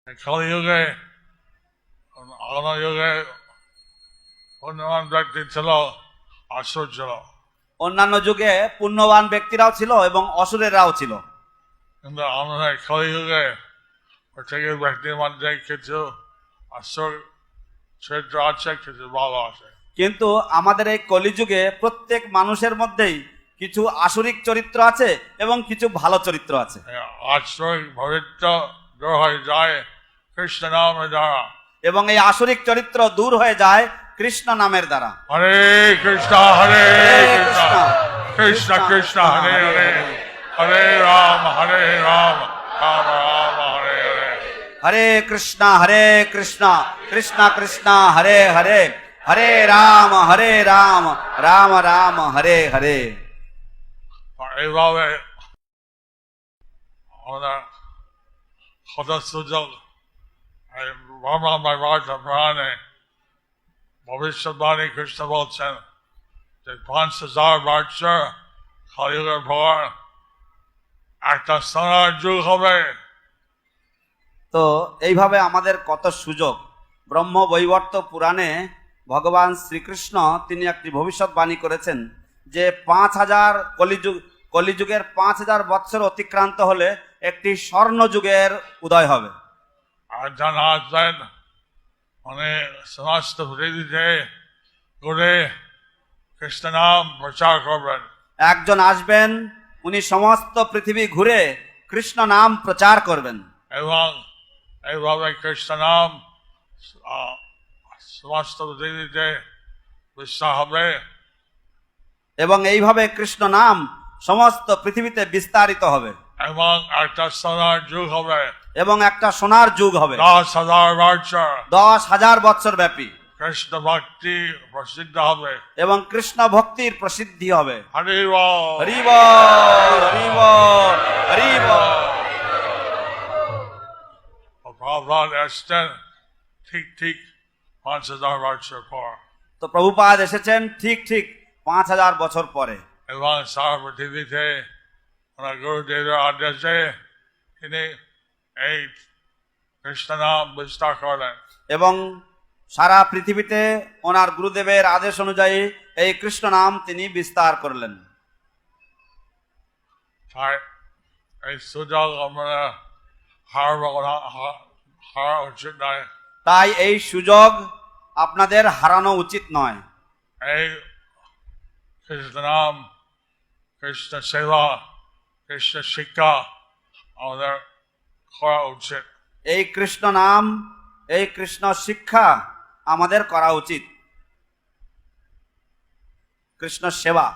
কলিযুগে অন্য যুগে পুণ্যবান ব্যক্তি ছিল, আসুর ছিল, অন্যান্য যুগে পুণ্যবান ব্যক্তিরাও ছিল এবং অসুরেরাও ছিল, কিন্তু আমাদের কলিযুগে প্রত্যেকের ব্যক্তির মধ্যে কিছু আসুর চরিত্র আছে, কিছু ভালো আছে। কিন্তু আমাদের এই কলিযুগে প্রত্যেক মানুষের মধ্যেই কিছু আসুরিক চরিত্র আছে এবং কিছু ভালো চরিত্র আছে। আসুরিক চরিত্র দূর হয়ে যায় কৃষ্ণ নামের দ্বারা, এবং এই আসুরিক চরিত্র দূর হয়ে যায় কৃষ্ণ নামের দ্বারা। হরে কৃষ্ণ হরে কৃষ্ণ কৃষ্ণ কৃষ্ণ হরে হরে হরে রাম রাম রাম হরে হরে। হরে কৃষ্ণ কৃষ্ণ কৃষ্ণ হরে হরে হরে রাম রাম রাম হরে হরে। এইভাবে আমরা কত সুযোগ পুরাণে ভবিষ্যৎবাণী কৃষ্ণ বলছেন যে ৫,০০০ বছর কলিযুগের পর একটা সোনার যুগ হবে। তো এইভাবে আমাদের কত সুযোগ। ব্রহ্ম বৈবর্ত পুরাণে ভগবান শ্রীকৃষ্ণ তিনি একটি ভবিষ্যৎবাণী করেছেন যে ৫,০০০ কলিযুগের ৫,০০০ বৎসর অতিক্রান্ত হলে একটি স্বর্ণ যুগের উদয় হবে। আর যারা আসবেন মানে সমস্ত পৃথিবীতে ঘুরে কৃষ্ণ নাম প্রচার করবেন। একজন আসবেন, উনি সমস্ত পৃথিবী ঘুরে কৃষ্ণ নাম প্রচার করবেন এবং এইভাবে কৃষ্ণ নাম সমস্ত পৃথিবীতে বিস্তার হবে। এবং এইভাবে কৃষ্ণ নাম সমস্ত পৃথিবীতে বিস্তারিত হবে এবং একটা সোনার যুগ হবে, এবং একটা সোনার যুগ হবে ১০,০০০ বছর ১০,০০০ বৎসর ব্যাপী। কৃষ্ণ ভক্তি প্রসিদ্ধ হবে এবং কৃষ্ণ ভক্তির প্রসিদ্ধি হবে। হরি বল হরি বল হরি বল হরি বল। প্রভুপাদ এসছেন ঠিক ৫,০০০ বছর পর, তো প্রভুপাদ এসেছেন ঠিক ৫,০০০ বছর পরে, এবং সারা পৃথিবীতে ওনার গুরুদেবের আদেশে তিনি এই কৃষ্ণ নাম বিস্তার করলেন। এবং সারা পৃথিবীতে ওনার গুরুদেবের আদেশ অনুযায়ী এই কৃষ্ণ নাম তিনি বিস্তার করলেন। তাই এই সুযোগ আমরা হারা উচিত নয়। তাই এই সুযোগ আপনাদের হারানো উচিত নয়। এই কৃষ্ণ নাম, কৃষ্ণ সেবা, কৃষ্ণ শিক্ষা আমাদের করা উচিত। এই কৃষ্ণ নাম, এই কৃষ্ণ শিক্ষা আমাদের করা উচিত। কৃষ্ণ সেবা।